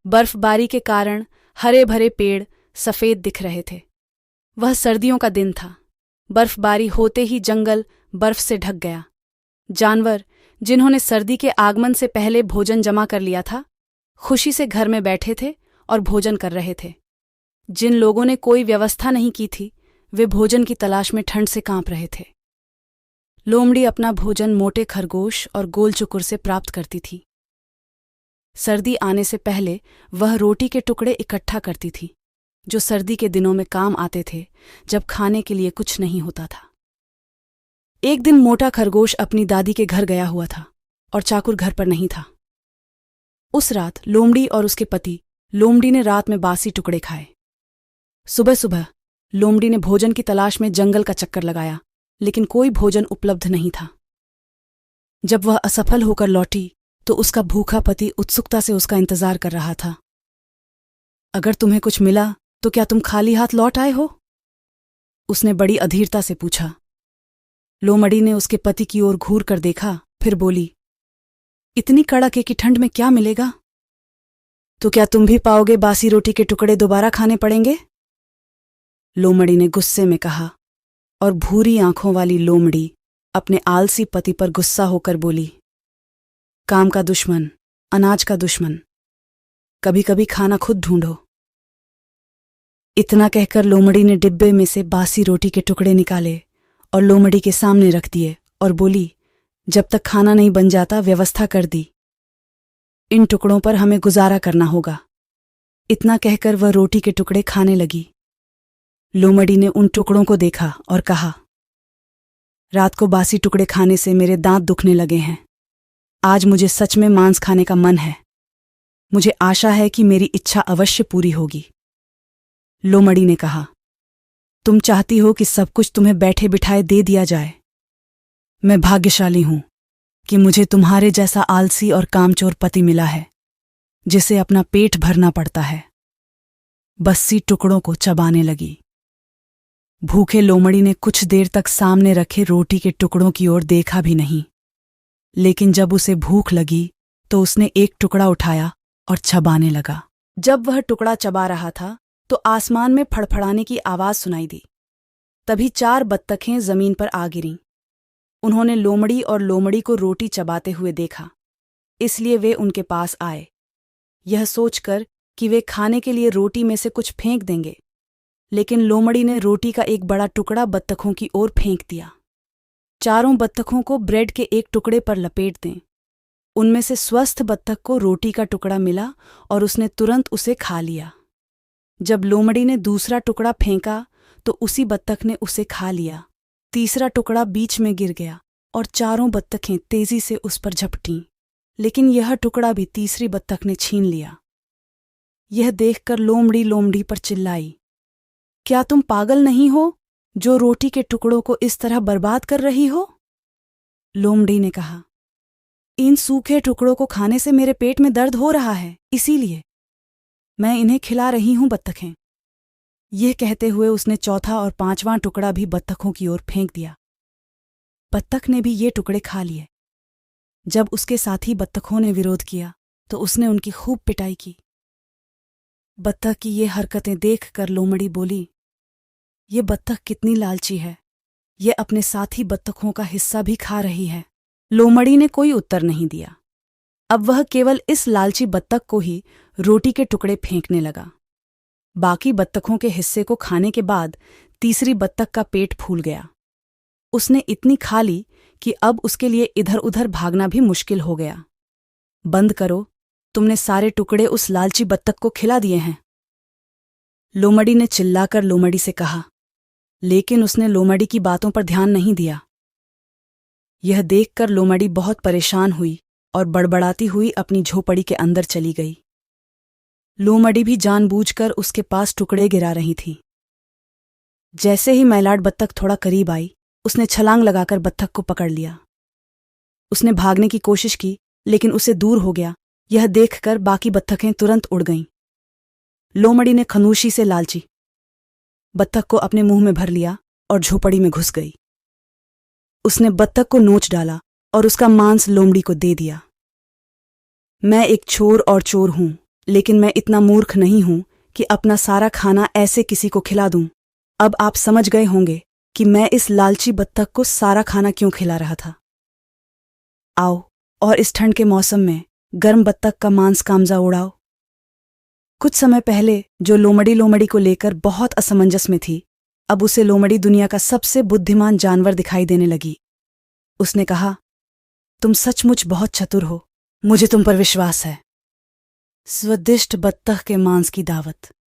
बर्फबारी के कारण हरे भरे पेड़ सफ़ेद दिख रहे थे। वह सर्दियों का दिन था। बर्फबारी होते ही जंगल बर्फ से ढक गया। जानवर, जिन्होंने सर्दी के आगमन से पहले भोजन जमा कर लिया था, खुशी से घर में बैठे थे और भोजन कर रहे थे। जिन लोगों ने कोई व्यवस्था नहीं की थी, वे भोजन की तलाश में ठंड से कांप रहे थे। लोमड़ी अपना भोजन मोटे खरगोश और गोल चुकुर से प्राप्त करती थी। सर्दी आने से पहले वह रोटी के टुकड़े इकट्ठा करती थी, जो सर्दी के दिनों में काम आते थे, जब खाने के लिए कुछ नहीं होता था। एक दिन मोटा खरगोश अपनी दादी के घर गया हुआ था और चाकुर घर पर नहीं था। उस रात लोमड़ी और उसके पति लोमड़ी ने रात में बासी टुकड़े खाए। सुबह सुबह लोमड़ी ने भोजन की तलाश में जंगल का चक्कर लगाया, लेकिन कोई भोजन उपलब्ध नहीं था। जब वह असफल होकर लौटी तो उसका भूखा पति उत्सुकता से उसका इंतजार कर रहा था। अगर तुम्हें कुछ मिला तो क्या तुम खाली हाथ लौट आए हो? उसने बड़ी अधीरता से पूछा। लोमड़ी ने उसके पति की ओर घूर कर देखा, फिर बोली, इतनी कड़ाके की ठंड में क्या मिलेगा? तो क्या तुम भी पाओगे बासी रोटी के टुकड़े दोबारा खाने पड़ेंगे? लोमड़ी ने गुस्से में कहा, और भूरी आंखों वाली लोमड़ी अपने आलसी पति पर गुस्सा होकर बोली, काम का दुश्मन, अनाज का दुश्मन, कभी कभी खाना खुद ढूंढो। इतना कहकर लोमड़ी ने डिब्बे में से बासी रोटी के टुकड़े निकाले और लोमड़ी के सामने रख दिए और बोली, जब तक खाना नहीं बन जाता व्यवस्था कर दी। इन टुकड़ों पर हमें गुजारा करना होगा। इतना कहकर वह रोटी के टुकड़े खाने लगी। लोमड़ी ने उन टुकड़ों को देखा और कहा, रात को बासी टुकड़े खाने से मेरे दांत दुखने लगे हैं। आज मुझे सच में मांस खाने का मन है। मुझे आशा है कि मेरी इच्छा अवश्य पूरी होगी। लोमड़ी ने कहा, तुम चाहती हो कि सब कुछ तुम्हें बैठे बिठाए दे दिया जाए। मैं भाग्यशाली हूं कि मुझे तुम्हारे जैसा आलसी और कामचोर पति मिला है, जिसे अपना पेट भरना पड़ता है। बस्सी टुकड़ों को चबाने लगी। भूखे लोमड़ी ने कुछ देर तक सामने रखे रोटी के टुकड़ों की ओर देखा भी नहीं, लेकिन जब उसे भूख लगी तो उसने एक टुकड़ा उठाया और चबाने लगा। जब वह टुकड़ा चबा रहा था तो आसमान में फड़फड़ाने की आवाज सुनाई दी। तभी 4 बत्तखें जमीन पर आ गिरीं। उन्होंने लोमड़ी और लोमड़ी को रोटी चबाते हुए देखा, इसलिए वे उनके पास आए, यह सोचकर कि वे खाने के लिए रोटी में से कुछ फेंक देंगे। लेकिन लोमड़ी ने रोटी का एक बड़ा टुकड़ा बत्तखों की ओर फेंक दिया। चारों बत्तखों को ब्रेड के एक टुकड़े पर लपेट दें। उनमें से स्वस्थ बत्तख को रोटी का टुकड़ा मिला और उसने तुरंत उसे खा लिया। जब लोमड़ी ने दूसरा टुकड़ा फेंका तो उसी बत्तख ने उसे खा लिया। तीसरा टुकड़ा बीच में गिर गया और चारों बत्तखें तेजी से उस पर झपटीं, लेकिन यह टुकड़ा भी तीसरी बत्तख ने छीन लिया। यह देखकर लोमड़ी लोमड़ी पर चिल्लाई, क्या तुम पागल नहीं हो जो रोटी के टुकड़ों को इस तरह बर्बाद कर रही हो? लोमड़ी ने कहा, इन सूखे टुकड़ों को खाने से मेरे पेट में दर्द हो रहा है, इसीलिए मैं इन्हें खिला रही हूं बत्तखें। यह कहते हुए उसने चौथा और 5वां टुकड़ा भी बत्तखों की ओर फेंक दिया। बत्तख ने भी ये टुकड़े खा लिए। जब उसके साथी बत्तखों ने विरोध किया तो उसने उनकी खूब पिटाई की। बत्तख की ये हरकतें देखकर लोमड़ी बोली, ये बत्तख कितनी लालची है, ये अपने साथी बत्तखों का हिस्सा भी खा रही है। लोमड़ी ने कोई उत्तर नहीं दिया। अब वह केवल इस लालची बत्तख को ही रोटी के टुकड़े फेंकने लगा। बाकी बत्तखों के हिस्से को खाने के बाद तीसरी बत्तख का पेट फूल गया। उसने इतनी खा ली कि अब उसके लिए इधर उधर भागना भी मुश्किल हो गया। बंद करो, तुमने सारे टुकड़े उस लालची बत्तख को खिला दिए हैं। लोमड़ी ने चिल्लाकर लोमड़ी से कहा, लेकिन उसने लोमड़ी की बातों पर ध्यान नहीं दिया। यह देखकर लोमड़ी बहुत परेशान हुई और बड़बड़ाती हुई अपनी झोपड़ी के अंदर चली गई। लोमड़ी भी जानबूझकर उसके पास टुकड़े गिरा रही थी। जैसे ही मैलाड बत्तख थोड़ा करीब आई, उसने छलांग लगाकर बत्तख को पकड़ लिया। उसने भागने की कोशिश की, लेकिन उसे दूर हो गया। यह देखकर बाकी बत्तखें तुरंत उड़ गईं। लोमड़ी ने खनूशी से लालची बत्तख को अपने मुंह में भर लिया और झोपड़ी में घुस गई। उसने बत्तख को नोच डाला और उसका मांस लोमड़ी को दे दिया। मैं एक चोर और चोर हूं, लेकिन मैं इतना मूर्ख नहीं हूं कि अपना सारा खाना ऐसे किसी को खिला दूं। अब आप समझ गए होंगे कि मैं इस लालची बत्तख को सारा खाना क्यों खिला रहा था। आओ और इस ठंड के मौसम में गर्म बत्तख का मांस कामजा उड़ाओ। कुछ समय पहले जो लोमड़ी को लेकर बहुत असमंजस में थी, अब उसे लोमड़ी दुनिया का सबसे बुद्धिमान जानवर दिखाई देने लगी। उसने कहा, तुम सचमुच बहुत चतुर हो, मुझे तुम पर विश्वास है। स्वादिष्ट बत्तख के मांस की दावत।